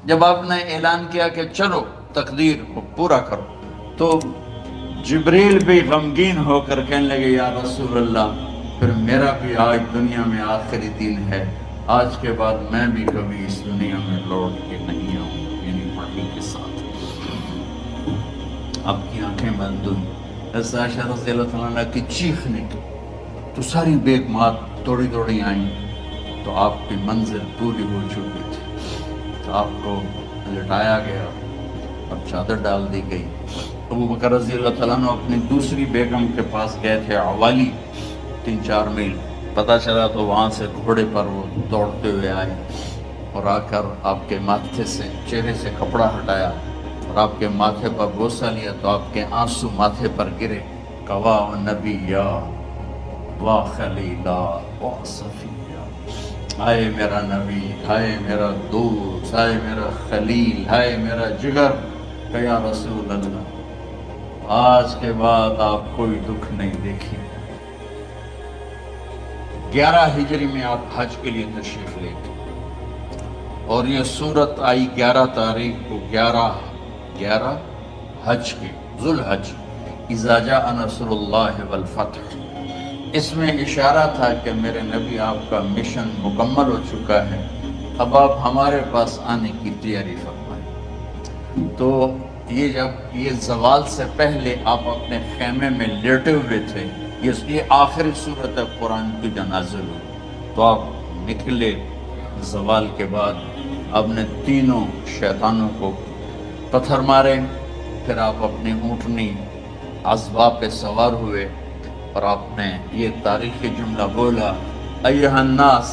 جب آپ نے اعلان کیا کہ چلو تقدیر کو پورا کرو، تو جبریل بھی غمگین ہو کر کہنے لگے یا رسول اللہ پھر میرا بھی آج دنیا میں آخری دن ہے، آج کے بعد میں بھی کبھی اس دنیا میں لوٹ کے نہیں آؤں گا، یعنی وحی کے ساتھ۔ آپ کی آنکھیں بند ہوئی، حضرت عائشہ رضی اللہ تعالیٰ عنہ کی چیخ نکلی تو ساری بیگمات دوڑی دوڑی آئیں، تو آپ کی منزل پوری ہو چکی تھی، تو آپ کو لٹایا گیا اور چادر ڈال دی گئی۔ ابو بکر رضی اللہ تعالیٰ عنہ اپنی دوسری بیگم کے پاس گئے تھے عوالی، 3-4 میل، پتہ چلا تو وہاں سے گھوڑے پر وہ دوڑتے ہوئے آئے اور آ کر آپ کے ماتھے سے چہرے سے کپڑا ہٹایا اور آپ کے ماتھے پر بوسہ لیا تو آپ کے آنسو ماتھے پر گرے، کوا نبیا واہ خلیلا واہ صفیہ، ہائے میرا نبی، ہائے میرا دوست، ہائے میرا خلیل، ہائے میرا جگر، کہ یا رسول اللہ آج کے بعد آپ کوئی دکھ نہیں دیکھی۔ 11 ہجری میں آپ حج کے لیے تشریف لے گئے اور یہ صورت آئی 11 تاریخ کو، 11 حج کی، ذوالحج، اذا جاء نصر اللہ والفتح۔ اس میں اشارہ تھا کہ میرے نبی آپ کا مشن مکمل ہو چکا ہے، اب آپ ہمارے پاس آنے کی تیاری فرمائیں۔ تو یہ جب یہ زوال سے پہلے آپ اپنے خیمے میں لیٹے ہوئے تھے، یہ آخری صورت ہے قرآن کی جو نازل ہوئی، تو آپ نکلے زوال کے بعد، آپ نے تینوں شیطانوں کو پتھر مارے، پھر آپ اپنی اونٹنی عذبہ پہ سوار ہوئے اور آپ نے یہ تاریخی جملہ بولا، ایہا الناس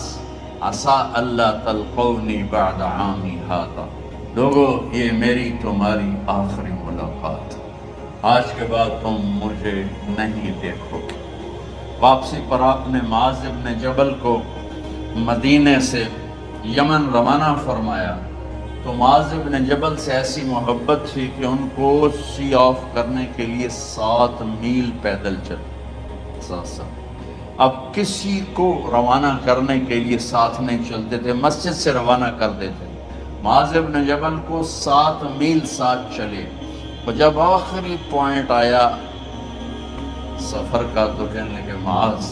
عسیٰ اللہ تلقونی بعد عامی ھذا، لوگو یہ میری تمہاری آخری ملاقات، آج کے بعد تم مجھے نہیں دیکھو گے۔ واپسی پر آپ نے معاذ بن جبل کو مدینے سے یمن روانہ فرمایا، تو معاذ بن جبل سے ایسی محبت تھی کہ ان کو سی آف کرنے کے لیے 7 میل پیدل چل، اب کسی کو روانہ کرنے کے لیے ساتھ نہیں چلتے تھے، مسجد سے روانہ کر دیتے، معاذ بن جبل کو 7 میل ساتھ چلے، اور جب آخری پوائنٹ آیا سفر کا تو کہنے لگے معاذ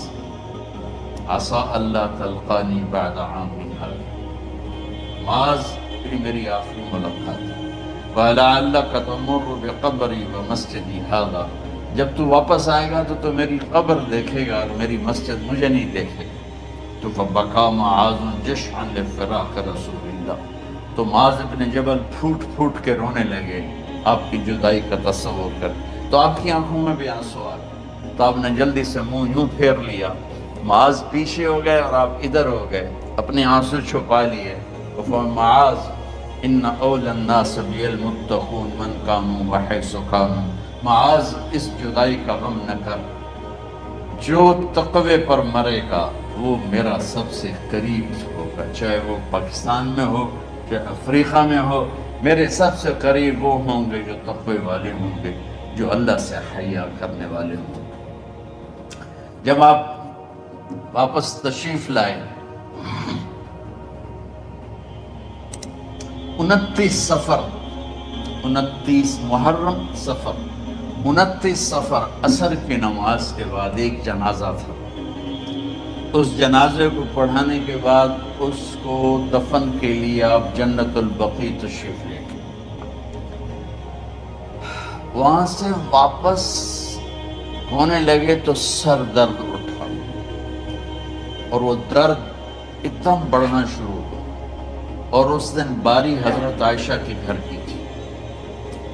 عسیٰ اللہ تلقانی بعد عامی ھذا، معاذ میری آخری ملاقات ہے، وَلَعَلَّكَ تَمُرُّ بِقَبْرِي وَمَسْجِدِي ھَذَا، جب تو واپس آئے گا تو میری قبر دیکھے گا اور میری مسجد مجھے نہیں دیکھے گا۔ تو فَبَكَى مُعَاذٌ جَشْعًا لِفِرَاقِ رسول اللہ، تو معاذ بن جبل پھوٹ پھوٹ کے رونے لگے آپ کی جدائی کا تصور کر، تو آپ کی آنکھوں میں بھی آنسو آ گئے، تو آپ نے جلدی سے منہ یوں پھیر لیا، معاذ پیچھے ہو گئے اور آپ ادھر ہو گئے، اپنے آنسو چھپا لیے، معاذ ان اول الناس بی المتقون من کانوا وحیث کانوا، معاذ اس جدائی کا غم نہ کر، جو تقوی پر مرے گا وہ میرا سب سے قریب ہوگا، چاہے وہ پاکستان میں ہو چاہے افریقہ میں ہو، میرے سب سے قریب وہ ہوں گے جو تقوی والے ہوں گے، جو اللہ سے حیا کرنے والے ہوں گے۔ جب آپ واپس تشریف لائے 29 سفر، 29 محرم سفر، 29 سفر عصر کی نماز کے بعد ایک جنازہ تھا، اس جنازے کو پڑھانے کے بعد اس کو دفن کے لیے آپ جنت البقیع تشریف لے گئے، وہاں سے واپس ہونے لگے تو سر درد اٹھا اور وہ درد اتنا بڑھنا شروع ہوا، اور اس دن باری حضرت عائشہ کے گھر کی تھی،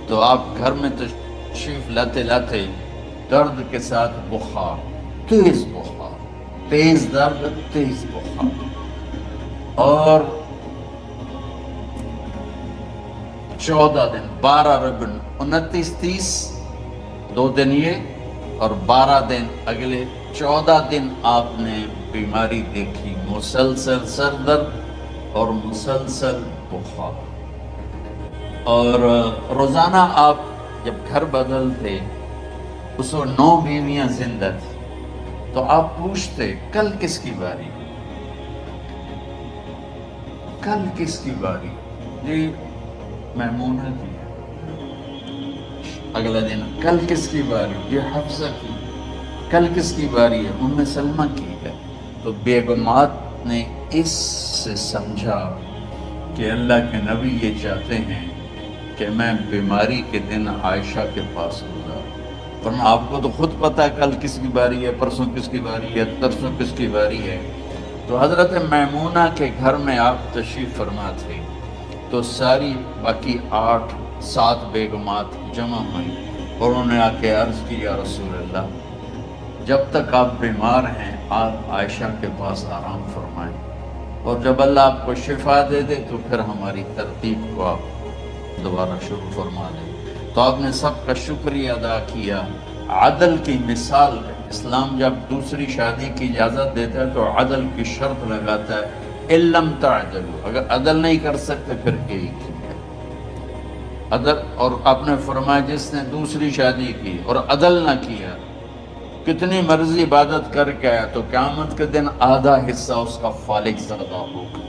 تو آپ گھر میں تشریف لاتے لاتے درد کے ساتھ بخار، تیز بخار، تیز درد، تیز بخار، اور 14 دن، 12 ربن، 29 30 2 دن یہ اور 12 دن اگلے 14 دن آپ نے بیماری دیکھی، مسلسل سر درد اور مسلسل بخار، اور روزانہ آپ جب گھر بدلتے اس وقت 9 بیویاں زندہ تھی، تو آپ پوچھتے کل کس کی باری، کل کس کی باری، جی میمونہ کی ہے. اگلا دن کل کس کی باری؟ یہ حفصہ کی. کل کس کی باری ہے؟ ام سلمہ کی ہے. تو بیگمات نے اس سے سمجھا کہ اللہ کے نبی یہ چاہتے ہیں کہ میں بیماری کے دن عائشہ کے پاس گزاروں. ورنہ آپ کو تو خود پتہ ہے کل کس کی باری ہے، پرسوں کس کی باری ہے، ترسوں کس کی باری ہے. تو حضرت میمونہ کے گھر میں آپ تشریف فرما تھے، تو ساری باقی 7 بیگمات جمع ہوئیں اور انہوں نے آ کے عرض کی یا رسول اللہ، جب تک آپ بیمار ہیں آپ عائشہ کے پاس آرام فرمائیں، اور جب اللہ آپ کو شفا دے دے تو پھر ہماری ترتیب کو آپ دوبارہ شروع فرما دیں. تو آپ نے سب کا شکریہ ادا کیا. عدل کی مثال ہے. اسلام جب دوسری شادی کی اجازت دیتا ہے تو عدل کی شرط لگاتا ہے اِلَّمْ تَعْدَلُوا، اگر عدل نہیں کر سکتے پھر ایک ہی ہے عدل. اور آپ نے فرمایا جس نے دوسری شادی کی اور عدل نہ کیا، کتنی مرضی عبادت کر کے آیا، تو قیامت کے دن آدھا حصہ اس کا فالق زدہ ہوگا،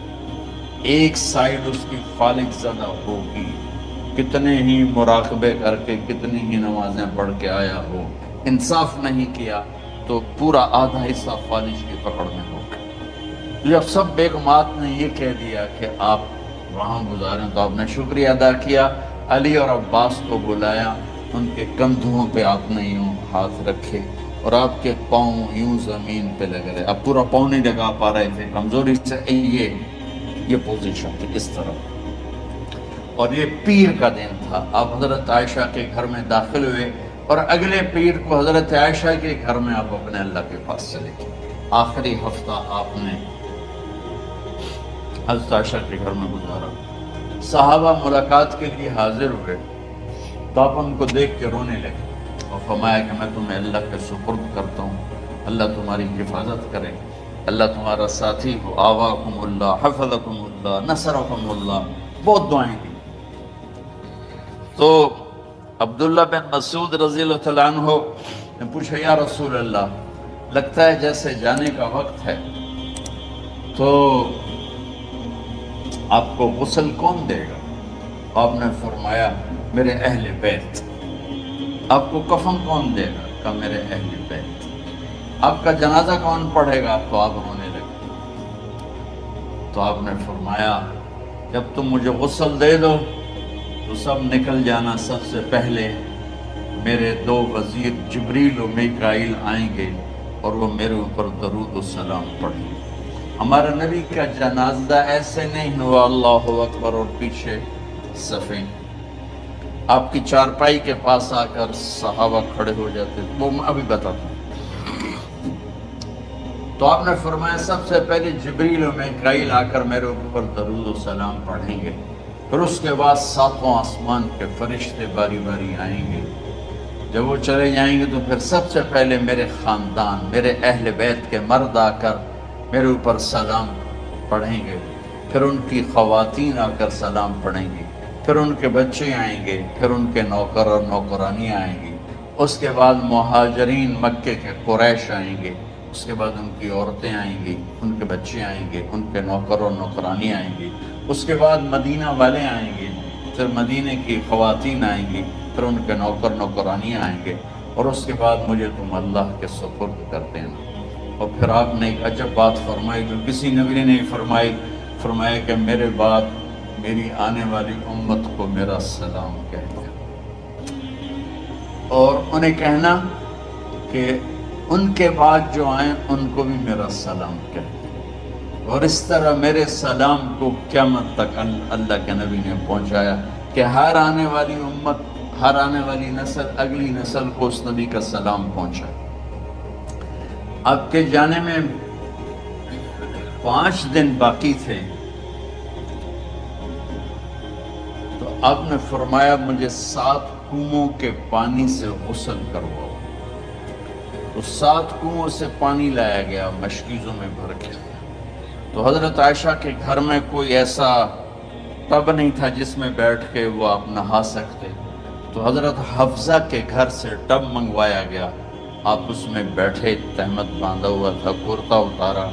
ایک سائیڈ اس کی فالق زدہ ہوگی. کتنے ہی مراقبے کر کے کتنی ہی نمازیں پڑھ کے آیا ہو، انصاف نہیں کیا تو پورا آدھا حصہ فالج کی پکڑ میں ہوگا. جب سب بیگمات نے یہ کہہ دیا کہ آپ وہاں گزاریں تو آپ نے شکریہ ادا کیا. علی اور عباس کو بلایا، ان کے کندھوں پہ آپ نے یوں ہاتھ رکھے اور آپ کے پاؤں یوں زمین پہ لگ رہے. اب پورا پاؤں نہیں لگا پا رہے تھے کمزوری سے. یہ پوزیشن تھی اس طرح. اور یہ پیر کا دن تھا. آپ حضرت عائشہ کے گھر میں داخل ہوئے اور اگلے پیر کو حضرت عائشہ کے گھر میں آپ اپنے اللہ کے پاس چلے گئے. آخری ہفتہ آپ نے حضرت عائشہ کے گھر میں گزارا. صحابہ ملاقات کے لیے حاضر ہوئے تو آپ ان کو دیکھ کے رونے لگے اور فرمایا کہ میں تمہیں اللہ کے سپرد کرتا ہوں، اللہ تمہاری حفاظت کرے، اللہ تمہارا ساتھی ہو. آواکم اللہ، حفظکم اللہ، نصرکم اللہ. بہت دعائیں دی. تو عبداللہ بن مسعود رضی اللہ تعالیٰ عنہ نے پوچھا یا رسول اللہ، لگتا ہے جیسے جانے کا وقت ہے، تو آپ کو غسل کون دے گا؟ آپ نے فرمایا میرے اہل بیت. آپ کو کفن کون دے گا؟ کہا میرے اہل بیت. آپ کا جنازہ کون پڑھے گا؟ تو آپ رونے لگے. تو آپ نے فرمایا جب تم مجھے غسل دے دو تو سب نکل جانا، سب سے پہلے میرے 2 وزیر جبریل و میکائیل آئیں گے اور وہ میرے اوپر درود و سلام پڑھیں گے. ہمارا نبی کا جنازہ ایسے نہیں ہوا اللہ اکبر اور پیچھے صفیں. آپ کی چارپائی کے پاس آ کر صحابہ کھڑے ہو جاتے، وہ میں ابھی بتاتا ہوں. تو آپ نے فرمایا سب سے پہلے جبریل و میکائیل آ کر میرے اوپر درود و سلام پڑھیں گے، پھر اس کے بعد 7 آسمان کے فرشتے باری باری آئیں گے. جب وہ چلے جائیں گے تو پھر سب سے پہلے میرے خاندان، میرے اہل بیت کے مرد آ کر میرے اوپر سلام پڑھیں گے، پھر ان کی خواتین آ کر سلام پڑھیں گی، پھر ان کے بچے آئیں گے، پھر ان کے نوکر اور نوکرانیاں آئیں گی، اس کے بعد مہاجرین مکے کے قریش آئیں گے، اس کے بعد ان کی عورتیں آئیں گی، ان کے بچے آئیں گے، ان کے نوکر اور نوکرانی آئیں گی، اس کے بعد مدینہ والے آئیں گے، پھر مدینے کی خواتین آئیں گی، پھر ان کے نوکر نوکرانی آئیں گے، اور اس کے بعد مجھے تم اللہ کے سپرد کر دینا. اور پھر آپ نے ایک عجب بات فرمائی جو کسی نبی نے نہیں فرمائی. فرمایا کہ میرے بعد میری آنے والی امت کو میرا سلام کہہ دیا، اور انہیں کہنا کہ ان کے بعد جو آئیں ان کو بھی میرا سلام کہہ دیا. اور اس طرح میرے سلام کو قیامت تک اللہ کے نبی نے پہنچایا کہ ہر آنے والی امت، ہر آنے والی نسل، اگلی نسل کو اس نبی کا سلام پہنچائے. آپ کے جانے میں 5 دن باقی تھے تو آپ نے فرمایا مجھے 7 کنووں کے پانی سے غسل کرواؤ. تو 7 کنووں سے پانی لایا گیا مشکیزوں میں بھر کے. تو حضرت عائشہ کے گھر میں کوئی ایسا ٹب نہیں تھا جس میں بیٹھ کے وہ آپ نہا سکتے. تو حضرت حفصہ کے گھر سے ٹب منگوایا گیا. آپ اس میں بیٹھے، تہمت باندھا ہوا تھا، کرتا اتارا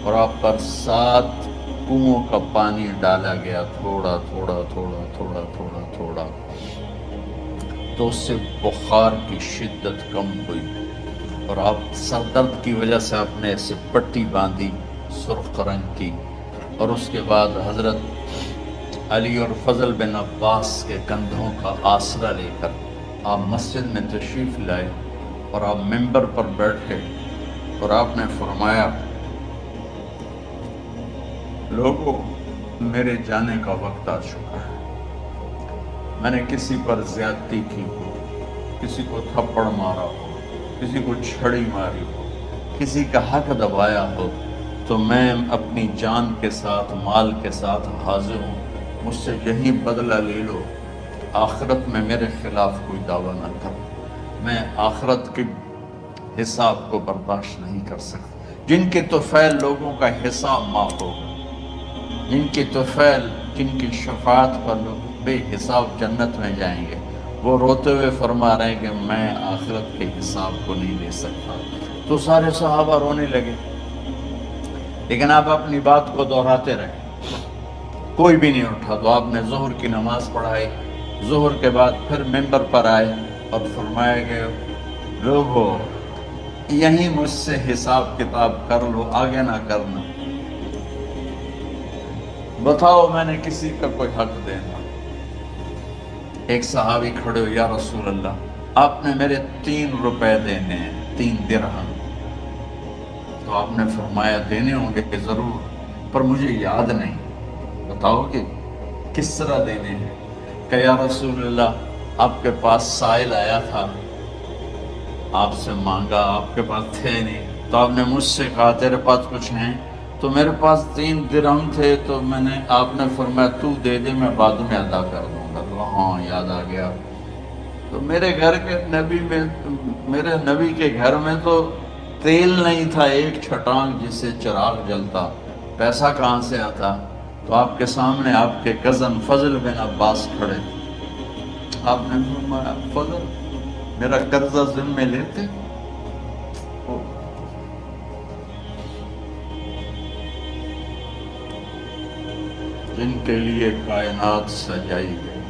اور آپ پر 7 کنووں کا پانی ڈالا گیا، تھوڑا تھوڑا تھوڑا تھوڑا تھوڑا تھوڑا، تو اس سے بخار کی شدت کم ہوئی، اور آپ سر درد کی وجہ سے آپ نے ایسے پٹی باندھی سرخ رنگ کی، اور اس کے بعد حضرت علی اور فضل بن عباس کے کندھوں کا آسرا لے کر آپ مسجد میں تشریف لائے، اور آپ ممبر پر بیٹھے، اور آپ نے فرمایا لوگوں میرے جانے کا وقت آ چکا ہے، میں نے کسی پر زیادتی کی ہو، کسی کو تھپڑ مارا ہو، کسی کو چھڑی ماری ہو، کسی کا حق دبایا ہو، تو میں اپنی جان کے ساتھ مال کے ساتھ حاضر ہوں، مجھ سے یہی بدلہ لے لو، آخرت میں میرے خلاف کوئی دعویٰ نہ کرو، میں آخرت کے حساب کو برداشت نہیں کر سکتا۔ جن کے طفیل لوگوں کا حساب معاف ہوگا، جن کے طفیل، جن کی شفاعت پر لوگ بے حساب جنت میں جائیں گے، وہ روتے ہوئے فرما رہے ہیں کہ میں آخرت کے حساب کو نہیں لے سکتا۔ تو سارے صحابہ رونے لگے، لیکن آپ اپنی بات کو دہراتے رہے، کوئی بھی نہیں اٹھا۔ تو آپ نے ظہر کی نماز پڑھائی، ظہر کے بعد پھر ممبر پر آئے اور فرمایا کہ لوگو یہیں مجھ سے حساب کتاب کر لو، آگے نہ کرنا، بتاؤ میں نے کسی کا کوئی حق دینا۔ ایک صحابی کھڑے ہو، یا رسول اللہ آپ نے میرے 3 روپے دینے ہیں، 3 درہم۔ تو آپ نے فرمایا دینے ہوں گے کہ ضرور، پر مجھے یاد نہیں، بتاؤ کہ کس طرح دینے ہیں؟ کہ یا رسول اللہ آپ کے پاس سائل آیا تھا، آپ سے مانگا، آپ کے پاس تھے نہیں، تو آپ نے مجھ سے کہا تیرے پاس کچھ ہیں؟ تو میرے پاس 3 درہم تھے، تو آپ نے فرمایا تو دے دے، میں بعد میں ادا کر دوں گا۔ تو ہاں یاد آ گیا۔ تو میرے گھر کے نبی میں، میرے نبی کے گھر میں تو تیل نہیں تھا، ایک چھٹانگ جس سے چراغ جلتا، پیسہ کہاں سے آتا؟ تو آپ کے سامنے آپ کے کزن فضل بن عباس کھڑے، آپ نے فرمایا فضل میرا قرضہ ذمہ لیتے؟ جن کے لیے کائنات سجائی گئی،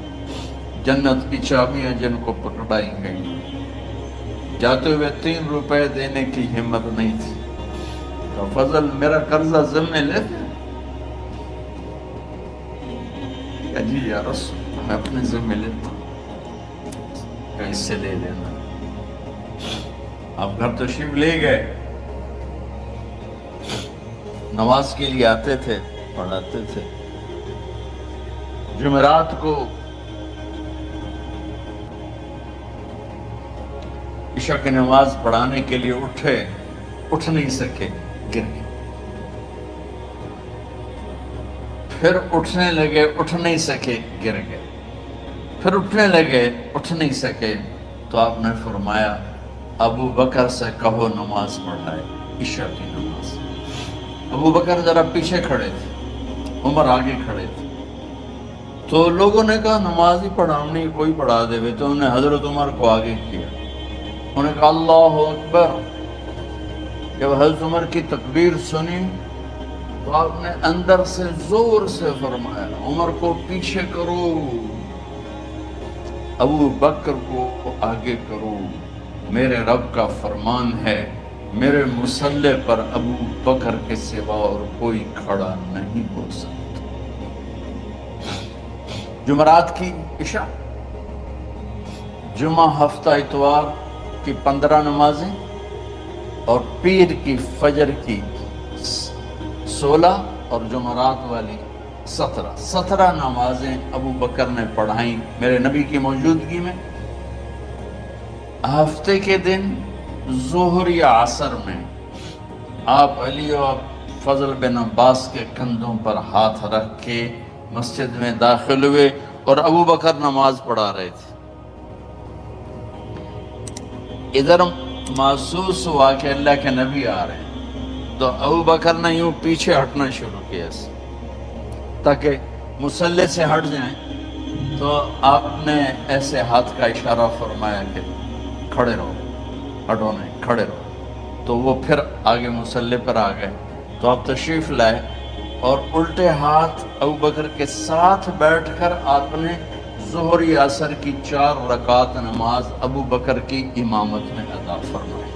جنت کی چابیاں جن کو پکڑائی گئی، جاتے ہوئے 3 روپے دینے کی ہمت نہیں تھی، تو فضل میرا قرضہ ذمہ لیتے؟ کہ جی یا رسول میں اپنے ذمہ لیتا ہوں، کہ اس سے لے لینا۔ آپ گھر تشریف لے گئے، نماز کے لیے آتے تھے، پڑھاتے تھے، جمعرات کو عشاء کی نماز پڑھانے کے لیے اٹھے، اٹھ نہیں سکے، گر گئے، پھر اٹھنے لگے، اٹھ نہیں سکے، گر گئے، پھر اٹھنے لگے، اٹھ نہیں سکے، تو آپ نے فرمایا ابو بکر سے کہو نماز پڑھائے، عشاء کی نماز۔ ابو بکر ذرا پیچھے کھڑے تھے، عمر آگے کھڑے تھے، تو لوگوں نے کہا نماز ہی پڑھانی، کوئی پڑھا دے، تو انہوں نے حضرت عمر کو آگے کیا، انہوں نے کہا اللہ اکبر۔ جب حضرت عمر کی تکبیر سنی تو آپ نے اندر سے زور سے فرمایا عمر کو پیچھے کرو، ابو بکر کو آگے کرو، میرے رب کا فرمان ہے میرے مصلی پر ابو بکر کے سوا اور کوئی کھڑا نہیں ہو سکتا۔ جمعرات کی عشاء، جمعہ ہفتہ اتوار کی 15 نمازیں، اور پیر کی فجر کی 16 اور جمعرات والی 17 نمازیں ابو بکر نے پڑھائیں میرے نبی کی موجودگی میں۔ ہفتے کے دن ظہر یا عصر میں آپ علی اور فضل بن عباس کے کندھوں پر ہاتھ رکھ کے مسجد میں داخل ہوئے، اور ابو بکر نماز پڑھا رہے تھے۔ ادھر محسوس ہوا کہ اللہ کے نبی آ رہے ہیں، تو ابو بکر نے یوں پیچھے ہٹنا شروع کیا تاکہ مصلی سے ہٹ جائیں، تو آپ نے ایسے ہاتھ کا اشارہ فرمایا کہ کھڑے رہو، ہٹو نہیں، کھڑے رہو۔ تو وہ پھر آگے مصلی پر آ گئے، تو آپ تشریف لائے، اور الٹے ہاتھ ابو بکر کے ساتھ بیٹھ کر آپ نے ظہر عصر کی 4 رکعت نماز ابو بکر کی امامت میں ادا فرمائی۔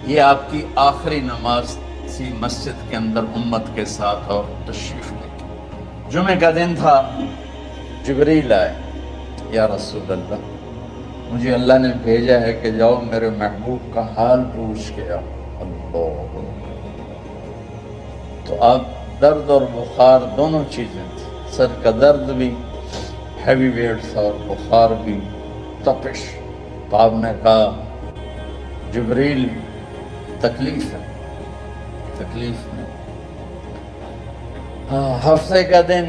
یہ آپ کی آخری نماز تھی مسجد کے اندر امت کے ساتھ اور تشریف لے کے۔ جمعہ کا دن تھا، جبریل آئے، یا رسول اللہ مجھے اللہ نے بھیجا ہے کہ جاؤ میرے محبوب کا حال پوچھ کے آؤ۔ اللہ، تو آپ درد اور بخار دونوں چیزیں تھیں، سر کا درد بھی ہیوی ویٹ تھا اور بخار بھی، تپش۔ تو آپ نے کہا جبریل تکلیف ہے، تکلیف میں ہفتے کا دن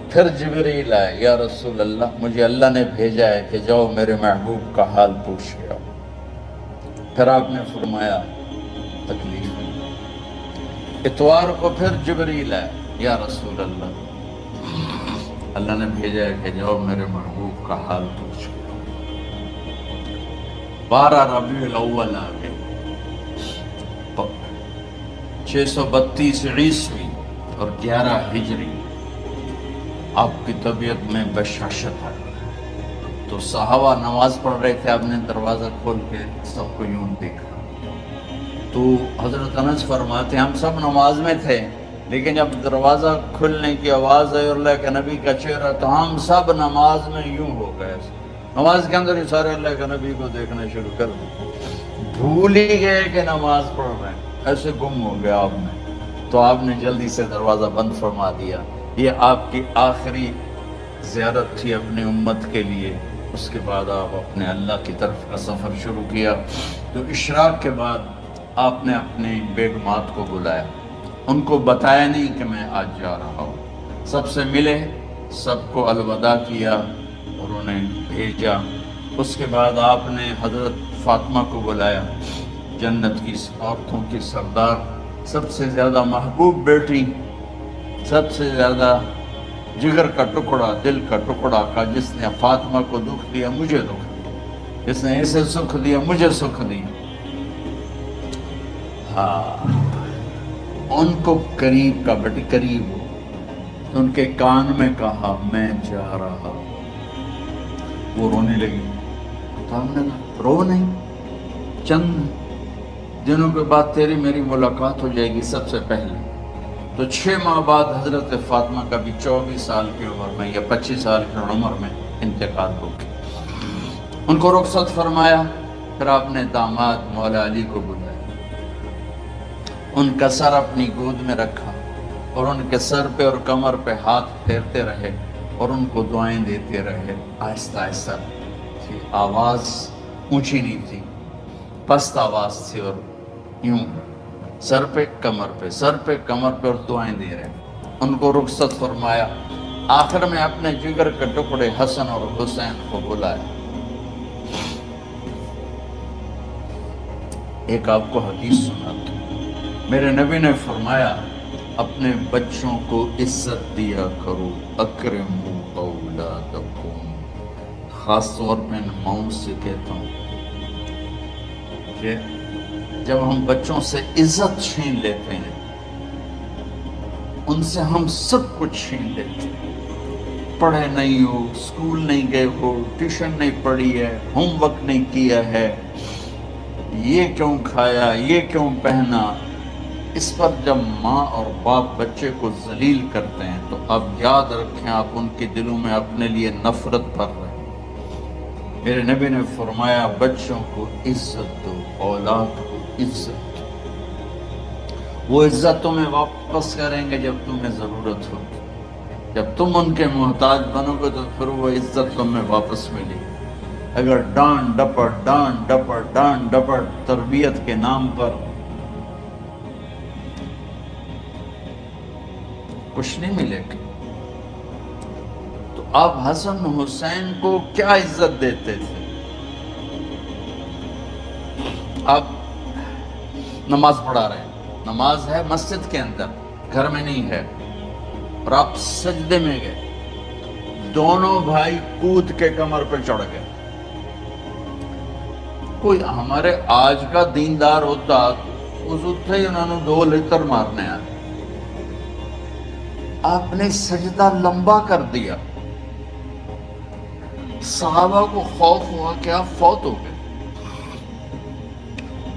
پھر جبریل آئے، یا رسول اللہ مجھے اللہ نے بھیجا ہے کہ جاؤ میرے محبوب کا حال پوچھ کے آؤ۔ پھر آپ نے فرمایا تکلیف ہے۔ اتوار کو پھر جبریل آئے، یا رسول اللہ اللہ نے بھیجا ہے کہ جاؤ میرے محبوب کا حال پوچھ کے آؤ۔ 12 ربیع الاول آ گئے، 632 عیسوی اور 11 ہجری۔ آپ کی طبیعت میں بشاشت ہے، تو صحابہ نماز پڑھ رہے تھے، آپ نے دروازہ کھول کے سب کو یوں دیکھا۔ تو حضرت انس فرماتے ہیں ہم سب نماز میں تھے، لیکن جب دروازہ کھلنے کی آواز آئی اور اللہ کے نبی کا چہرہ، تو ہم سب نماز میں یوں ہو گئے، نماز کے اندر ہی سارے اللہ کے نبی کو دیکھنا شروع کر دیا، بھول ہی گئے کہ نماز پڑھ رہے ہیں، ایسے گم ہو گیا آپ میں۔ تو آپ نے جلدی سے دروازہ بند فرما دیا۔ یہ آپ کی آخری زیارت تھی اپنی امت کے لیے۔ اس کے بعد آپ اپنے اللہ کی طرف کا سفر شروع کیا۔ تو اشراق کے بعد آپ نے اپنی بیگمات کو بلایا، ان کو بتایا نہیں کہ میں آج جا رہا ہوں، سب سے ملے، سب کو الوداع کیا اور انہیں بھیجا۔ اس کے بعد آپ نے حضرت فاطمہ کو بلایا، جنت کی عورتوں کی سردار، سب سے زیادہ محبوب بیٹی، سب سے زیادہ جگر کا ٹکڑا، دل کا ٹکڑا کا، جس نے فاطمہ کو دکھ دیا مجھے دکھ دیا، جس نے اسے سکھ دیا مجھے سکھ دیا۔ ہاں، ان کو قریب کا، بڑی قریب ہو، ان کے کان میں کہا میں جا رہا، وہ رونے لگی۔ تو ہم نے کہا رو نہیں، چند دنوں کے بعد تیری میری ملاقات ہو جائے گی سب سے پہلے۔ تو 6 ماہ بعد حضرت فاطمہ کا بھی 24 سال کی عمر میں یا 25 سال کی عمر میں انتقال ہو گیا۔ ان کو رخصت فرمایا۔ پھر آپ نے داماد مولا علی کو بلایا، ان کا سر اپنی گود میں رکھا اور ان کے سر پہ اور کمر پہ ہاتھ پھیرتے رہے اور ان کو دعائیں دیتے رہے، آہستہ آہستہ تھی، آواز اونچی نہیں تھی، پست آواز تھی، اور یوں سر پہ کمر پہ، سر پہ کمر پہ، اور دعائیں دے رہے۔ ان کو رخصت فرمایا۔ آخر میں اپنے جگر کے ٹکڑے حسن اور حسین کو بلایا۔ ایک آپ کو حدیث سناتا ہوں، میرے نبی نے فرمایا اپنے بچوں کو عزت دیا کرو، اکرموا اولادکم۔ خاص طور پہ ان ماؤں سے کہتا ہوں کہ جب ہم بچوں سے عزت چھین لیتے ہیں، ان سے ہم سب کچھ چھین لیتے ہیں۔ پڑھے نہیں ہو، اسکول نہیں گئے ہو، ٹیوشن نہیں پڑھی ہے، ہوم ورک نہیں کیا ہے، یہ کیوں کھایا، یہ کیوں پہنا، اس پر جب ماں اور باپ بچے کو ذلیل کرتے ہیں تو اب یاد رکھیں آپ ان کے دلوں میں اپنے لیے نفرت بھر رہے ہیں۔ میرے نبی نے فرمایا بچوں کو عزت دو، اولاد کو عزت دو، وہ عزت تمہیں واپس کریں گے جب تمہیں ضرورت ہوگی، جب تم ان کے محتاج بنو گے تو پھر وہ عزت تمہیں واپس ملے گی۔ اگر ڈانٹ ڈپٹ، ڈانٹ ڈپٹ، ڈانٹ ڈپٹ تربیت کے نام پر کچھ نہیں ملے گا۔ تو آپ حسن حسین کو کیا عزت دیتے تھے؟ آپ نماز پڑھا رہے ہیں، نماز ہے مسجد کے اندر، گھر میں نہیں ہے، اور آپ سجدے میں گئے، دونوں بھائی کود کے کمر پہ چڑھ گئے۔ کوئی ہمارے آج کا دیندار ہوتا اس اٹھے انہوں نے 2 لیتر مارنے آئے. آپ نے سجدہ لمبا کر دیا. صحابہ کو خوف ہوا کہ آپ فوت ہو گئے.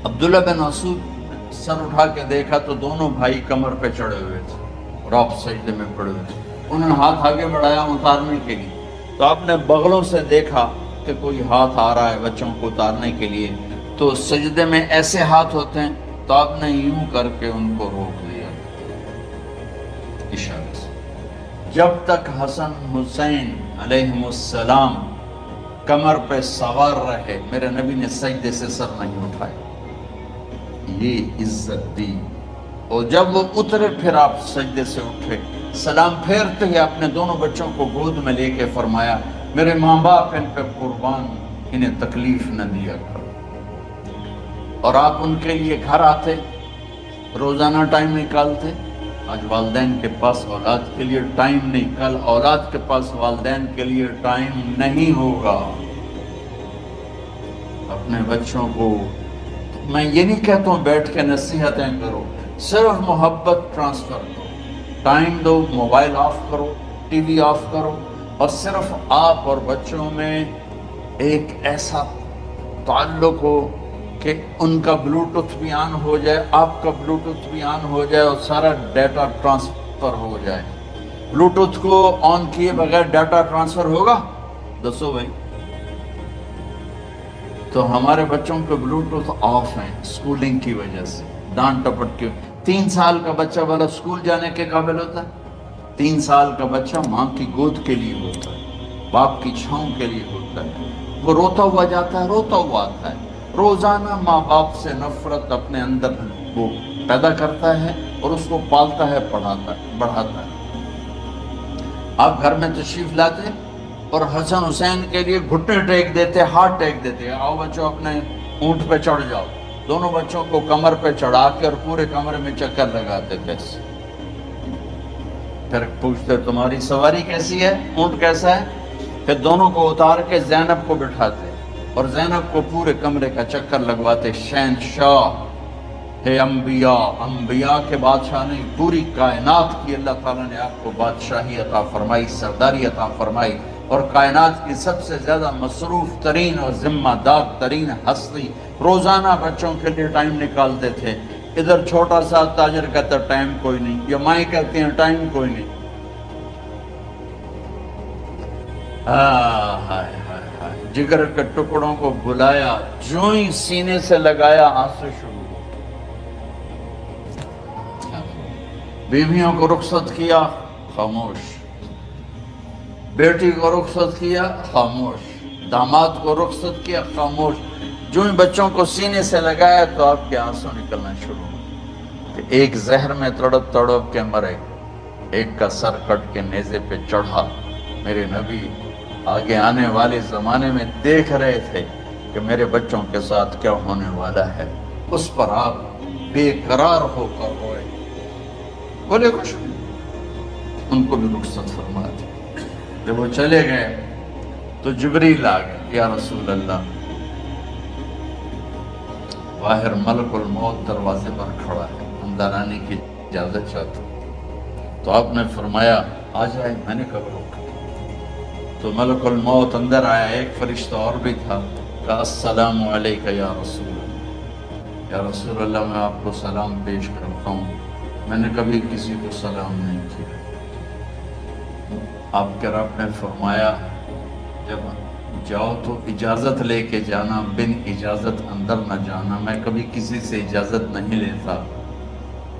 عبداللہ بن مسعود سر اٹھا کے دیکھا تو دونوں بھائی کمر پہ چڑھے ہوئے تھے اور آپ سجدے میں پڑے ہوئے تھے. انہوں نے ہاتھ آگے بڑھایا اتارنے کے لیے تو آپ نے بغلوں سے دیکھا کہ کوئی ہاتھ آ رہا ہے بچوں کو اتارنے کے لیے. تو سجدے میں ایسے ہاتھ ہوتے ہیں تو آپ نے یوں کر کے ان کو روک دیا اشارے سے. جب تک حسن حسین علیہم السلام کمر پہ سوار رہے میرے نبی نے سجدے سے سر نہیں اٹھائے. یہ عزت دی. اور جب وہ اترے پھر آپ سجدے سے اٹھے, سلام پھیرتے ہی اپنے دونوں بچوں کو گود میں لے کے فرمایا میرے ماں باپ ان پہ قربان, انہیں تکلیف نہ دیا کرو. اور آپ ان کے لیے گھر آتے, روزانہ ٹائم نکالتے. آج والدین کے پاس اولاد کے لیے ٹائم نہیں, کل اولاد کے پاس والدین کے لیے ٹائم نہیں ہوگا. اپنے بچوں کو میں یہ نہیں کہتا ہوں بیٹھ کے نصیحتیں کرو, صرف محبت ٹرانسفر کرو, ٹائم دو, موبائل آف کرو, ٹی وی آف کرو, اور صرف آپ اور بچوں میں ایک ایسا تعلق ہو کہ ان کا بلوٹوتھ بھی آن ہو جائے, آپ کا بلوٹوتھ بھی آن ہو جائے اور سارا ڈیٹا ٹرانسفر ہو جائے. بلوٹوتھ کو آن کیے بغیر ڈیٹا ٹرانسفر ہوگا؟ دسو بھائی. تو ہمارے بچوں کے بلوٹوتھ آف ہیں اسکولنگ کی وجہ سے, ڈانٹ ٹپٹ کے. 3 سال کا بچہ والا اسکول جانے کے قابل ہوتا ہے؟ 3 سال کا بچہ ماں کی گود کے لیے ہوتا ہے, باپ کی چھاؤں کے لیے ہوتا ہے. وہ روتا ہوا جاتا ہے, روتا ہوا آتا ہے. روزانہ ماں باپ سے نفرت اپنے اندر وہ پیدا کرتا ہے اور اس کو پالتا ہے, پڑھاتا ہے, بڑھاتا ہے. آپ گھر میں تشریف لاتے اور حسن حسین کے لیے گھٹنے ٹیک دیتے, ہاتھ ٹیک دیتے, آؤ بچوں اپنے اونٹ پہ چڑھ جاؤ. دونوں بچوں کو کمر پہ چڑھا کے اور پورے کمرے میں چکر لگاتے تھے. پھر پوچھتے تمہاری سواری کیسی ہے, اونٹ کیسا ہے؟ پھر دونوں کو اتار کے زینب کو بٹھاتے اور زینب کو پورے کمرے کا چکر لگواتے. شہنشاہ ہے انبیاء, انبیاء کے بادشاہ نہیں, پوری کائنات کی اللہ تعالیٰ نے آپ کو بادشاہی عطا فرمائی, سرداری عطا فرمائی, اور کائنات کی سب سے زیادہ مصروف ترین اور ذمہ دار ترین ہستی روزانہ بچوں کے لیے ٹائم نکالتے تھے. ادھر چھوٹا سا تاجر کہتا ٹائم کوئی نہیں, یا مائیں کہتی ہیں ٹائم کوئی نہیں. ہائے ہائے ہائے, جگر کے ٹکڑوں کو بلایا, جو ہی سینے سے لگایا آنسو شروع. بیویوں کو رخصت کیا, خاموش. بیٹی کو رخصت کیا, خاموش. داماد کو رخصت کیا, خاموش. جو ہی بچوں کو سینے سے لگایا تو آپ کے آنسو نکلنا شروع. کہ ایک زہر میں تڑپ تڑپ کے مرے, ایک کا سر کٹ کے نیزے پہ چڑھا. میرے نبی آگے آنے والے زمانے میں دیکھ رہے تھے کہ میرے بچوں کے ساتھ کیا ہونے والا ہے. اس پر آپ بے قرار ہو کر روئے. بولے کچھ ان کو بھی رخصت فرما دی. جب وہ چلے گئے تو جبریل آ گئے, یا رسول اللہ, باہر ملک الموت دروازے پر کھڑا ہے, اندر آنے کی اجازت چاہتا. تو آپ نے فرمایا آ جائے. میں نے کب روکا؟ تو ملک الموت اندر آیا, ایک فرشتہ اور بھی تھا. کہا السلام علیکہ یا رسول اللہ. یا رسول اللہ, میں آپ کو سلام پیش کرتا ہوں, میں نے کبھی کسی کو سلام نہیں کیا. آپ کے رب نے فرمایا جب جاؤ تو اجازت لے کے جانا, بن اجازت اندر نہ جانا. میں کبھی کسی سے اجازت نہیں لیتا.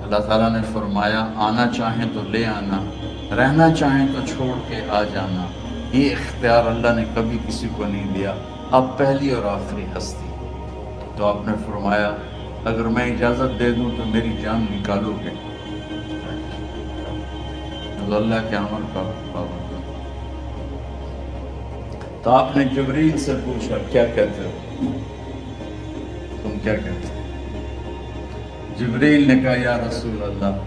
اللہ تعالیٰ نے فرمایا آنا چاہیں تو لے آنا, رہنا چاہیں تو چھوڑ کے آ جانا. یہ اختیار اللہ نے کبھی کسی کو نہیں دیا. آپ پہلی اور آخری ہستی. تو آپ نے فرمایا اگر میں اجازت دے دوں تو میری جان نکالو گے؟ اللہ کے امر کا پابند. تو آپ نے جبریل سے پوچھا کیا کہتے ہو, تم کیا کہتے ہو؟ جبریل نے کہا یا رسول اللہ,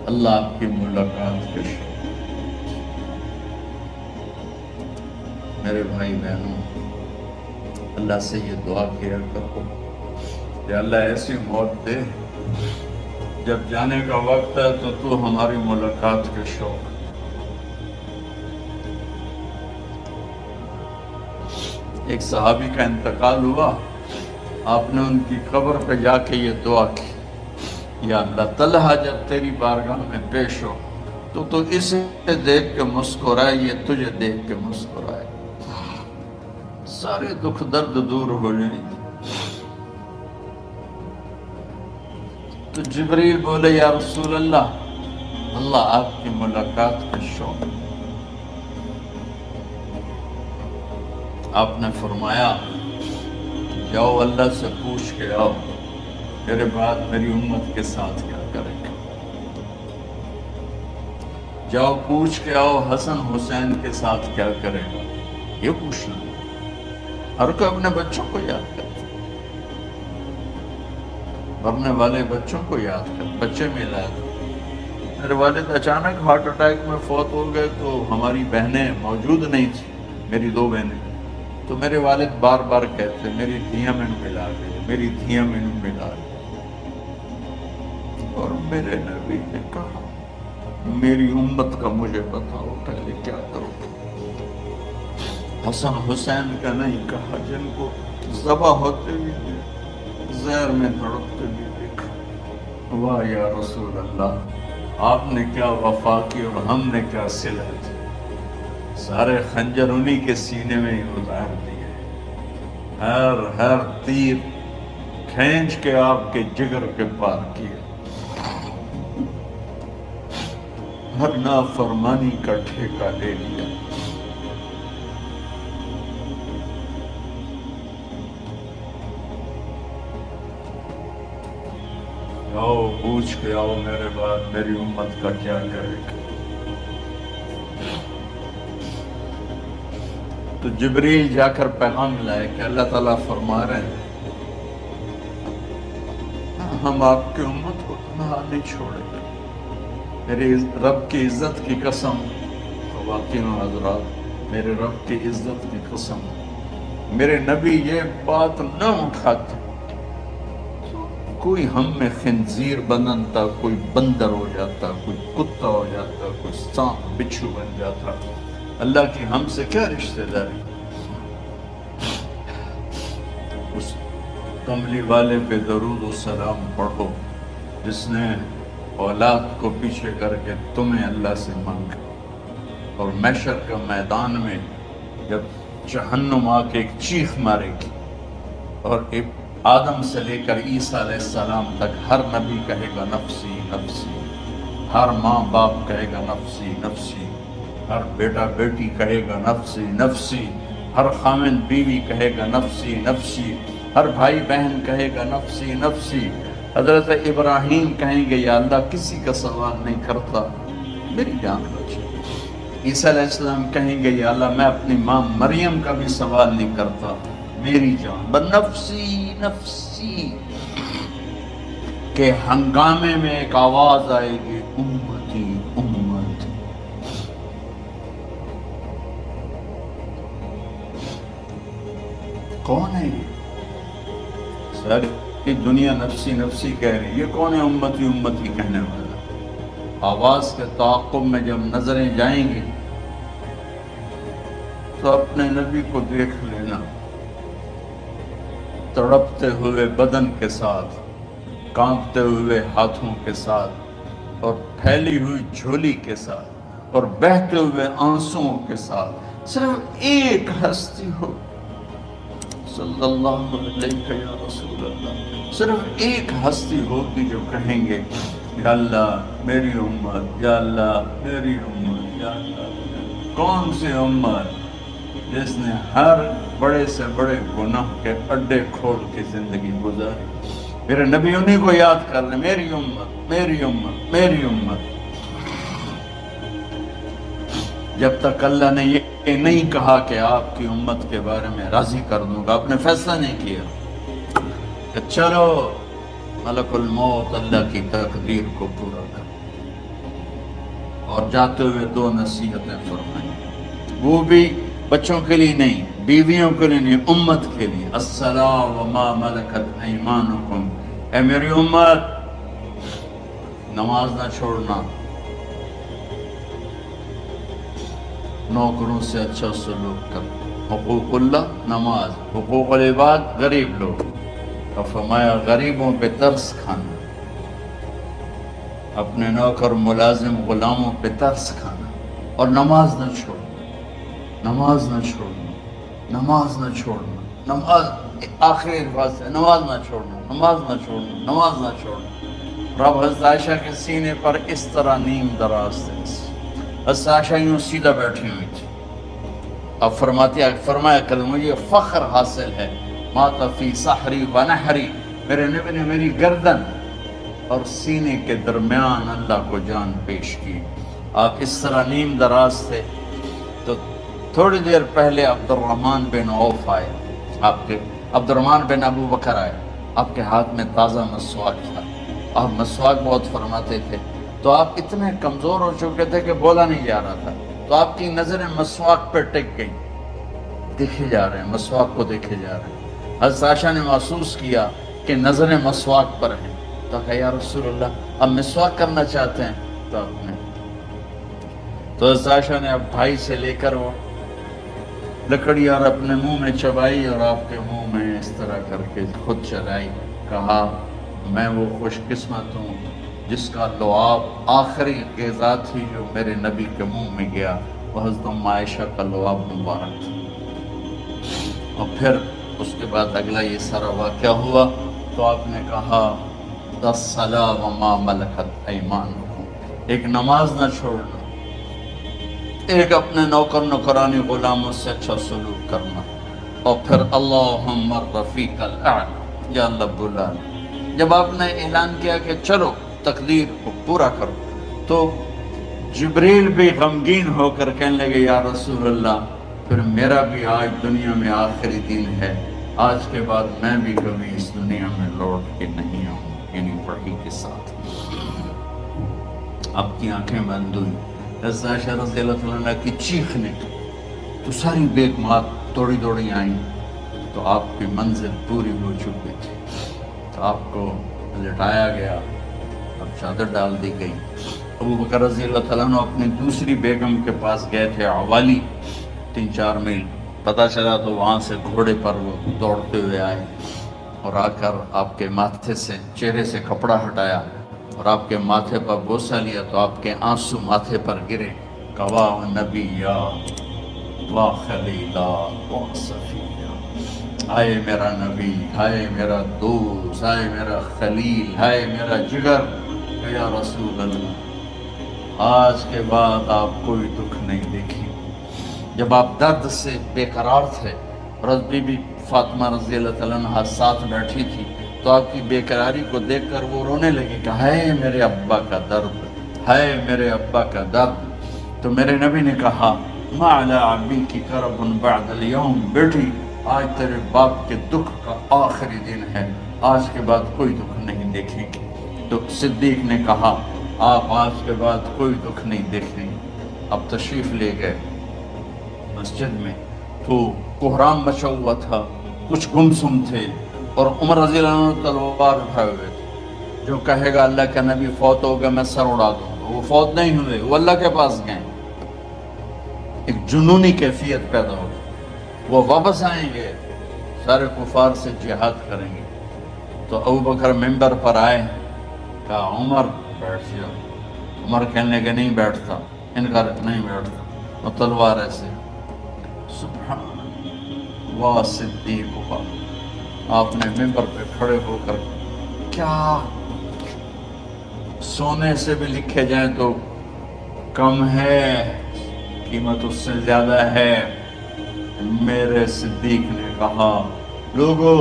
اللہ آپ کی ملاقات کے شوق. میرے بھائی بہنوں, اللہ سے یہ دعا کیا کرو کہ اللہ ایسی موت دے جب جانے کا وقت ہے تو ہماری ملاقات کے شوق. ایک صحابی کا انتقال ہوا، آپ نے ان کی قبر پہ جا کے یہ دعا کی، یا اللہ طلحہ جب تیری بارگاہ میں پیش ہو تو اسے دیکھ کے مسکرائے، یہ تجھے دیکھ کے مسکرائے، سارے دکھ درد دور ہو جائیں. تو جبریل بولے یا رسول اللہ، اللہ آپ کی ملاقات کا شوق. آپ نے فرمایا جاؤ اللہ سے پوچھ کے آؤ میرے بعد میری امت کے ساتھ کیا کرے گا. جاؤ پوچھ کے آؤ حسن حسین کے ساتھ کیا کرے گا. یہ پوچھنا، ہر کوئی اپنے بچوں کو یاد کرتا، مرنے والے بچوں کو یاد کر. بچے ملا میرے والد اچانک ہارٹ اٹیک میں فوت ہو گئے تو ہماری بہنیں موجود نہیں تھی، میری 2 بہنیں. تو میرے والد بار بار کہتے میری دھیاں میں ملا گئی، میری دھیاں میں ملا گئی. اور میرے نبی نے کہا میری امت کا مجھے بتاؤ پہلے کیا کرو. حسن حسین کا نہیں کہا، جن کو ذبح ہوتے بھی زہر میں تڑپتے بھی دیکھا. واہ یا رسول اللہ، آپ نے کیا وفا کی اور ہم نے کیا صلہ کی. سارے خنجر انہی کے سینے میں ہی اتار دیے، ہر تیر کھینچ کے آپ کے جگر کے پار کیے، ہر نافرمانی کا ٹھیکہ لے لیا. آؤ پوچھ کے آؤ میرے بعد میری امت کا کیا کرے گا. تو جبریل جا کر پیغام لائے کہ اللہ تعالیٰ فرما رہے ہیں ہم آپ کی امت کو تنہا نہیں چھوڑیں گے. میرے رب کی عزت کی قسم، خواتین و حضرات، میرے رب کی عزت کی قسم، میرے نبی یہ بات نہ اٹھاتے کوئی ہم میں خنزیر بنتا، کوئی بندر ہو جاتا، کوئی کتا ہو جاتا، کوئی سانپ بچھو بن جاتا. اللہ کی ہم سے کیا رشتہ داری. اس کملی والے پہ درود و سلام پڑھو جس نے اولاد کو پیچھے کر کے تمہیں اللہ سے مانگا. اور محشر کا میدان میں جب جہنم آ کے ایک چیخ مارے گی اور ایک آدم سے لے کر عیسیٰ علیہ السلام تک ہر نبی کہے گا نفسی نفسی، ہر ماں باپ کہے گا نفسی نفسی، ہر بیٹا بیٹی کہے گا نفسی نفسی، ہر خامن بیوی کہے گا نفسی نفسی، ہر بھائی بہن کہے گا نفسی نفسی. حضرت ابراہیم کہیں گے یا اللہ کسی کا سوال نہیں کرتا، میری جان بچے. عیسیٰ علیہ السلام کہیں گے یا اللہ میں اپنی ماں مریم کا بھی سوال نہیں کرتا، میری جان. بنفسی نفسی کے ہنگامے میں ایک آواز آئے گی امتی امت. کون ہے یہ؟ ساری دنیا نفسی نفسی کہہ رہی ہے، یہ کون ہے امتی امتی کہنے والا؟ آواز کے تعاقب میں جب نظریں جائیں گی تو اپنے نبی کو دیکھ لینا تڑپتے ہوئے بدن کے ساتھ، کانپتے ہوئے ہاتھوں کے ساتھ، اور پھیلی ہوئی جھولی کے ساتھ، اور بہتے ہوئے آنسوؤں کے ساتھ. صرف ایک ہستی ہو صلی اللہ علیہ یا رسول اللہ، صرف ایک ہستی ہوگی جو کہیں گے یا اللہ میری امت، یا اللہ میری امت، یا اللہ. کون سی امت؟ جس نے ہر بڑے سے بڑے گناہ کے اڈے کھول کے زندگی گزاری. میرے نبی انہی کو یاد کر لیں، میری امت میری امت میری امت. جب تک اللہ نے یہ نہیں کہا کہ آپ کی امت کے بارے میں راضی کر دوں گا، آپ نے فیصلہ نہیں کیا کہ چلو ملک الموت اللہ کی تقدیر کو پورا کر. اور جاتے ہوئے 2 نصیحتیں فرمائیں، وہ بھی بچوں کے لیے نہیں، بیویوں کے لیے نہیں، امت کے لیے. الصلاۃ وما ملکت ایمانکم. اے میری امت، نماز نہ چھوڑنا، نوکروں سے اچھا سلوک کر، حقوق اللہ نماز، حقوق العباد غریب لوگ، اور فرمایا غریبوں پہ ترس کھانا، اپنے نوکر ملازم غلاموں پہ ترس کھانا، اور نماز نہ چھوڑنا، نماز نہ چھوڑنا، نماز نہ چھوڑنا، نماز آخری الفاظ ہے، نماز نہ چھوڑنا، نماز نہ چھوڑنا، نماز نہ چھوڑنا۔ رب حضرت عائشہ کے سینے پر اس طرح نیم دراز تھے، حضرت عائشہ یوں سیدھا بیٹھی ہوئی تھی، اب فرمایا کل مجھے فخر حاصل ہے، مات فی سحری و نحری، میرے نبی نے میری گردن اور سینے کے درمیان اللہ کو جان پیش کی۔ آپ اس طرح نیم دراز تھے تو تھوڑی دیر پہلے عبد الرحمن بن عوف آئے، آپ کے عبد الرحمن بن ابو بکر آئے، آپ کے ہاتھ میں تازہ مسواک تھا، آپ مسواک بہت فرماتے تھے، تو آپ اتنے کمزور ہو چکے تھے کہ بولا نہیں جا رہا تھا، تو آپ کی نظریں مسواک پر ٹک گئیں، دیکھے جا رہے ہیں، مسواک کو دیکھے جا رہے ہیں۔ حضرت عائشہ نے محسوس کیا کہ نظریں مسواک پر ہیں، تو کہا یا رسول اللہ اب مسواک کرنا چاہتے ہیں، تو آپ نے تو حضرت عائشہ نے اب بھائی سے لے کر وہ لکڑی اور اپنے منہ میں چبائی اور آپ کے منہ میں اس طرح کر کے خود چلائی، کہا میں وہ خوش قسمت ہوں جس کا لعاب آخری غذا تھی جو میرے نبی کے منہ میں گیا، وہ حضرت ام عائشہ کا لعاب مبارک تھا۔ اور پھر اس کے بعد اگلا یہ سارا واقعہ ہوا، تو آپ نے کہا الصلاۃ وما ملکت ایمانکم، ایک نماز نہ چھوڑنا، ایک اپنے نوکر نوکرانی غلاموں سے اچھا سلوک کرنا، اور پھر اللہم الرفیق الاعلی، یا اللہ بلا۔ جب آپ نے اعلان کیا کہ چلو تقدیر کو پورا کرو، تو جبریل بھی غمگین ہو کر کہنے لگے یا رسول اللہ پھر میرا بھی آج دنیا میں آخری دن ہے، آج کے بعد میں بھی کبھی اس دنیا میں لوٹ کے نہیں آؤں، یعنی وحی کے ساتھ۔ آپ کی آنکھیں بند ہوئی، حضرت عائشہ رضی اللہ عنہ کی چیخ نے تو ساری بیگمات دوڑی دوڑی آئیں، تو آپ کی منزل پوری ہو چکی تھی، تو آپ کو لٹایا گیا اور چادر ڈال دی گئی۔ ابو بکر رضی اللہ عنہ اپنی دوسری بیگم کے پاس گئے تھے، عوالی، 3-4 میل، پتہ چلا تو وہاں سے گھوڑے پر وہ دوڑتے ہوئے آئے اور آ کر آپ کے ماتھے سے چہرے سے کپڑا ہٹایا اور آپ کے ماتھے پر بوسہ لیا، تو آپ کے آنسو ماتھے پر گرے، کہا نبی یا وا خلیلا وا صفیہ، ہائے میرا نبی، ہائے میرا دوست، ہائے میرا خلیل، ہائے میرا جگر، یا رسول اللہ آج کے بعد آپ کوئی دکھ نہیں دیکھی۔ جب آپ درد سے بے قرار تھے، حضرت بی بی فاطمہ رضی اللہ عنہا ساتھ بیٹھی تھی، تو آپ کی بے قراری کو دیکھ کر وہ رونے لگی کہ ہائے میرے ابا کا درد، ہائے میرے ابا کا درد۔ تو میرے نبی نے کہا ما علی ابی کی کرب بعد اليوم، بیٹی آج تیرے باپ کے دکھ کا آخری دن ہے، آج کے بعد کوئی دکھ نہیں دیکھیں گی۔ تو صدیق نے کہا آپ آج کے بعد کوئی دکھ نہیں دیکھیں گے۔ اب تشریف لے گئے مسجد میں، تو کوہرام مچا ہوا تھا، کچھ گمسم تھے، اور عمر رضی اللہ عنہ تلوار اٹھائے ہوئے تھے، جو کہے گا اللہ کا نبی فوت ہو گیا میں سر اڑا دوں گا، وہ فوت نہیں ہوئے، وہ اللہ کے پاس گئے۔ ایک جنونی کیفیت پیدا ہو، وہ واپس آئیں گے، سارے کفار سے جہاد کریں گے۔ تو ابو بکر ممبر پر آئے، کہا عمر بیٹھ جاؤ۔ عمر کہنے لگے نہیں بیٹھتا، انکار نہیں بیٹھتا، اور تلوار ایسے، سبحان اللہ وا صدیق ہوا۔ آپ نے ممبر پہ کھڑے ہو کر، کیا سونے سے بھی لکھے جائیں تو کم ہے، قیمت اس سے زیادہ ہے۔ میرے صدیق نے کہا لوگو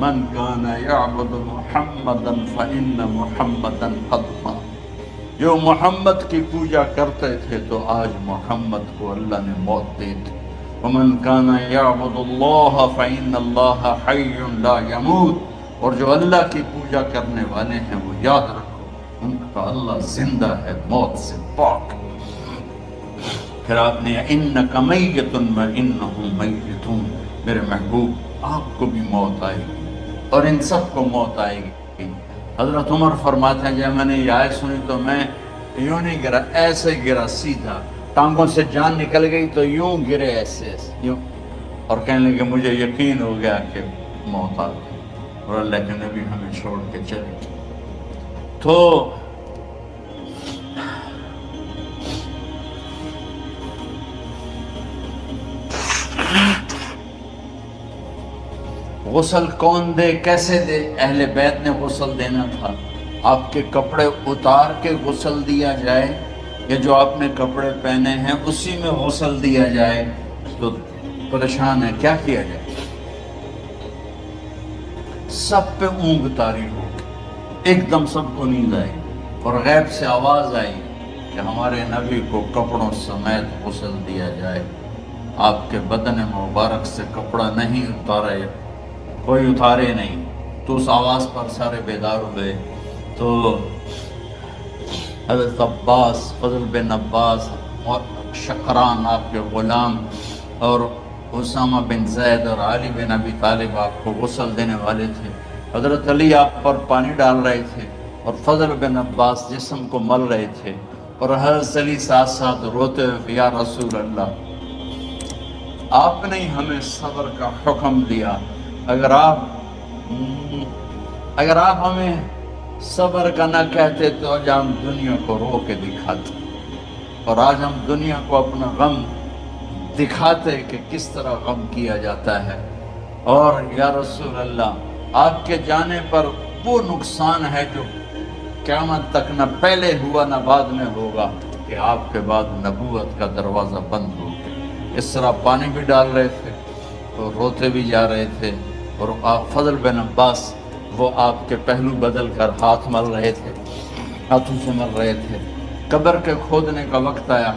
من کان یعبد محمدا فإن محمدا قد مات، جو محمد کی پوجا کرتے تھے تو آج محمد کو اللہ نے موت دی تھی۔ ومن کان یعبد اللہ فإن اللہ حی لا یموت، اور جو اللہ کی پوجا کرنے والے ہیں وہ یاد رکھو ان کا اللہ زندہ ہے، موت سے پاک۔ پھر آپ نے انک میت وانہم میتون، میرے محبوب آپ کو بھی موت آئے گی اور ان سب کو موت آئے گی۔ حضرت عمر فرماتے ہیں جب میں نے یہ آیت سنی تو میں یوں نہیں گرا، ایسے گرا سیدھا، ٹانگوں سے جان نکل گئی تو یوں گرے ایسے یوں، اور کہنے لگے مجھے یقین ہو گیا کہ موت آ گئی اور اللہ کے نبی ہمیں چھوڑ کے چلے گئے۔ تو غسل کون دے، کیسے دے؟ اہل بیت نے غسل دینا تھا۔ آپ کے کپڑے اتار کے غسل دیا جائے یا جو آپ نے کپڑے پہنے ہیں اسی میں غسل دیا جائے تو پریشان ہے، کیا کیا جائے؟ سب پہ اونگ طاری ہو، ایک دم سب کو نیند آئی اور غیب سے آواز آئی کہ ہمارے نبی کو کپڑوں سمیت غسل دیا جائے، آپ کے بدن مبارک سے کپڑا نہیں اتارے، کوئی اتارے نہیں۔ تو اس آواز پر سارے بیدار ہوئے۔ تو حضرت عباس، فضل بن عباس اور شقران آپ کے غلام اور اسامہ بن زید اور علی بن ابی طالب آپ کو غسل دینے والے تھے۔ حضرت علی آپ پر پانی ڈال رہے تھے اور فضل بن عباس جسم کو مل رہے تھے، اور حضرت علی ساتھ ساتھ روتے ہوئے یا رسول اللہ، آپ نے ہمیں صبر کا حکم دیا، اگر آپ ہمیں صبر کا نہ کہتے تو آج ہم دنیا کو رو کے دکھاتے، اور آج ہم دنیا کو اپنا غم دکھاتے کہ کس طرح غم کیا جاتا ہے۔ اور یا رسول اللہ، آپ کے جانے پر وہ نقصان ہے جو قیامت تک نہ پہلے ہوا نہ بعد میں ہوگا، کہ آپ کے بعد نبوت کا دروازہ بند ہو گیا۔ اس طرح پانی بھی ڈال رہے تھے اور روتے بھی جا رہے تھے، اور آپ فضل بن عباس وہ آپ کے پہلو بدل کر ہاتھ مل رہے تھے، ہاتھوں سے مل رہے تھے۔ قبر کے کھودنے کا وقت آیا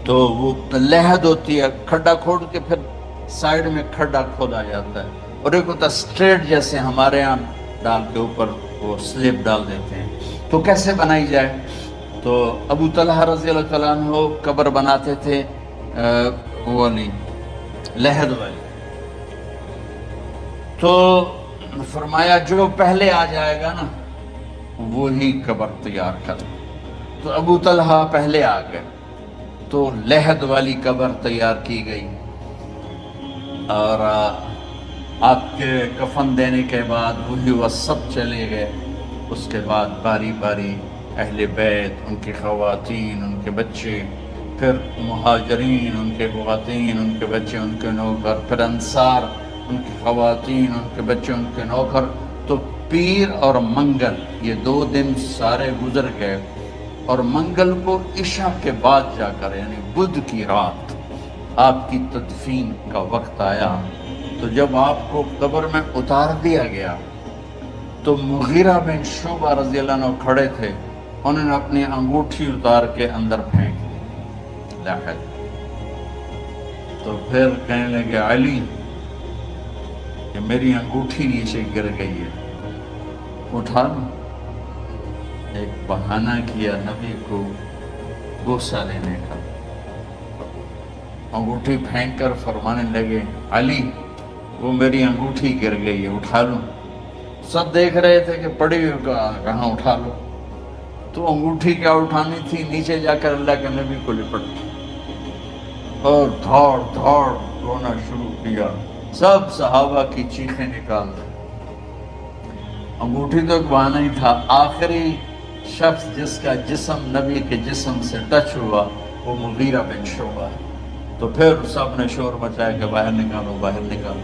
تو وہ لحد ہوتی ہے، کھڈا کھود کے پھر سائیڈ میں کھڈا کھودا جاتا ہے، اور ایک ہوتا اسٹریٹ جیسے ہمارے ہاں ڈال کے اوپر وہ سلیب ڈال دیتے ہیں۔ تو کیسے بنائی جائے؟ تو ابو طلحہ رضی اللہ تعالیٰ عنہ قبر بناتے تھے وہ نہیں لحد والی، تو فرمایا جو پہلے آ جائے گا نا وہی قبر تیار کر۔ تو ابو طلحہ پہلے آ گئے تو لحد والی قبر تیار کی گئی، اور آپ کے کفن دینے کے بعد وہی وہ سب چلے گئے۔ اس کے بعد باری باری اہل بیت، ان کی خواتین، ان کے بچے، پھر مہاجرین، ان کے خواتین، ان کے بچے، ان کے نوکر، پھر انصار، ان کی خواتین، ان کے بچے، ان کے نوکر۔ تو پیر اور منگل یہ 2 دن سارے گزر گئے، اور منگل کو عشاء کے بعد جا کر یعنی بدھ کی رات آپ کی تدفین کا وقت آیا۔ تو جب آپ کو قبر میں اتار دیا گیا تو مغیرہ بن شعبہ رضی اللہ عنہ کھڑے تھے، انہوں نے اپنی انگوٹھی اتار کے اندر پھینک دی لحد۔ تو پھر کہنے لگے علی کہ میری انگوٹھی نیچے گر گئی ہے، اٹھا لو۔ ایک بہانہ کیا نبی کو بوسہ لینے کا، انگوٹھی پھینک کر فرمانے لگے علی وہ میری انگوٹھی گر گئی ہے، اٹھا لو۔ سب دیکھ رہے تھے کہ پڑی ہوئی کہاں اٹھا لو، تو انگوٹھی کیا اٹھانی تھی، نیچے جا کر اللہ کے نبی کو لپٹ اور دھاڑ دھاڑ رونا شروع کیا۔ سب صحابہ کی چیخیں نکال دی۔ انگوٹھی تو ایک بہانہ ہی تھا، آخری شخص جس کا جسم نبی کے جسم سے ٹچ ہوا وہ مغیرہ بن شعبہ ہے۔ تو پھر سب نے شور مچایا کہ باہر نکالو، باہر نکالو،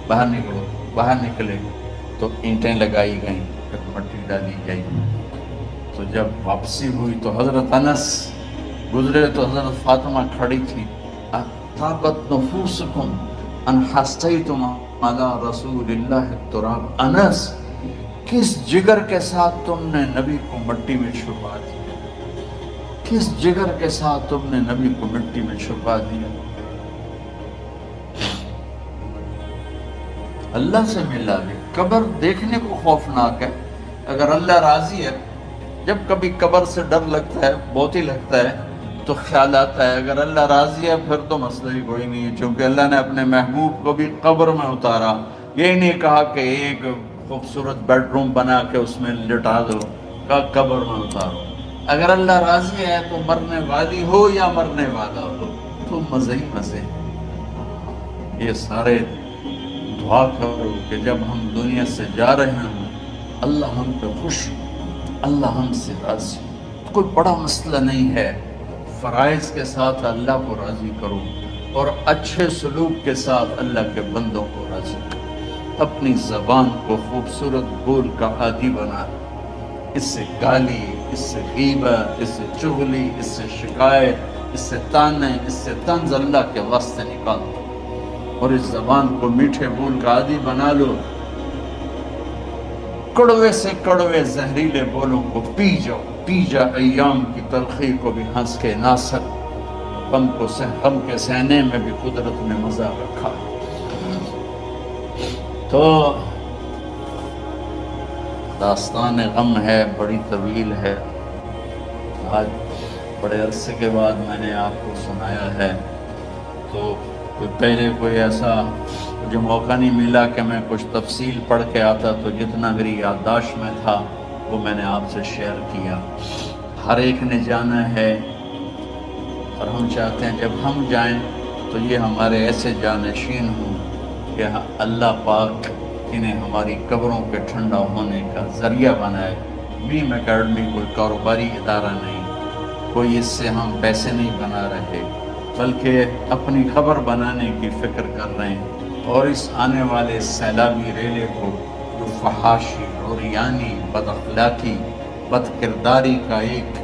باہر نکلو۔ باہر نکلے تو اینٹیں لگائی گئیں، پھر مٹی ڈالی گئی۔ تو جب واپسی ہوئی تو حضرت انس گزرے تو حضرت فاطمہ کھڑی تھی، طابت نفوسکم ان حسیتم علی رسول اللہ التراب۔ انس کس جگر کے ساتھ تم نے نبی کو مٹی میں چھپا دیا، کس جگر کے ساتھ تم نے نبی کو مٹی میں چھپا دیا۔ اللہ سے ملا دے۔ قبر دیکھنے کو خوفناک ہے، اگر اللہ راضی ہے، جب کبھی قبر سے ڈر لگتا ہے، بہت ہی لگتا ہے، تو خیال آتا ہے اگر اللہ راضی ہے پھر تو مسئلہ ہی کوئی نہیں ہے، چونکہ اللہ نے اپنے محبوب کو بھی قبر میں اتارا۔ یہ نہیں کہا کہ ایک خوبصورت بیڈ روم بنا کے اس میں لٹا دو، کا قبر میں اتارو۔ اگر اللہ راضی ہے تو مرنے والی ہو یا مرنے والا ہو تو مزے ہی مزے۔ یہ سارے دعا کرو کہ جب ہم دنیا سے جا رہے ہوں اللہ ہم پہ خوش ہو، اللہ ہم سے راضی ہو۔ کوئی بڑا مسئلہ نہیں ہے، فرائض کے ساتھ اللہ کو راضی کرو اور اچھے سلوک کے ساتھ اللہ کے بندوں کو راضی کرو۔ اپنی زبان کو خوبصورت بول کا عادی بنا، اس سے گالی، اس سے غیبت، اس سے چغلی، اس سے شکایت، اس سے تانے، اس سے طنز اللہ کے واسطے نکال دو اور اس زبان کو میٹھے بول کا عادی بنا لو۔ کڑوے سے کڑوے زہریلے بولوں کو پی جاؤ، پی جا ایام کی تلخی کو بھی ہنس کے ناصر، غم کے سہنے میں بھی قدرت نے مزہ رکھا۔ تو داستان غم ہے، بڑی طویل ہے، آج بڑے عرصے کے بعد میں نے آپ کو سنایا ہے، تو پہلے کوئی ایسا مجھے موقع نہیں ملا کہ میں کچھ تفصیل پڑھ کے آتا، تو جتنا میری یادداشت میں تھا وہ میں نے آپ سے شیئر کیا۔ ہر ایک نے جانا ہے اور ہم چاہتے ہیں جب ہم جائیں تو یہ ہمارے ایسے جانشین ہوں کہ اللہ پاک انہیں ہماری قبروں کے ٹھنڈا ہونے کا ذریعہ بنائے۔ بیم اکیڈمی کوئی کاروباری ادارہ نہیں، کوئی اس سے ہم پیسے نہیں بنا رہے، بلکہ اپنی خبر بنانے کی فکر کر رہے ہیں، اور اس آنے والے سیلابی ریلے کو جو فحاشی، عریانی، بد اخلاقی، بد کرداری کا ایک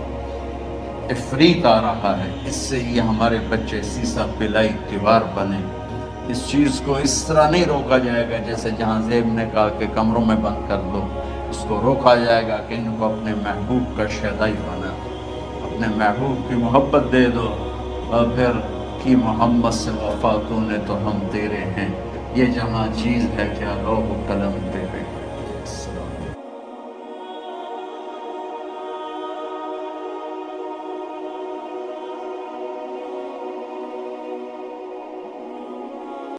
افریت آ رہا ہے، اس سے یہ ہمارے بچے سیسا پلائی دیوار بنے۔ اس چیز کو اس طرح نہیں روکا جائے گا جیسے جہاں زیب نے کہا کہ کمروں میں بند کر دو، اس کو روکا جائے گا کہ ان کو اپنے محبوب کا شیدائی بنا، اپنے محبوب کی محبت دے دو، اور پھر کی محمد سے وفا تو نے تو ہم تیرے ہیں، یہ جہاں چیز ہے کیا لوح و قلم پہ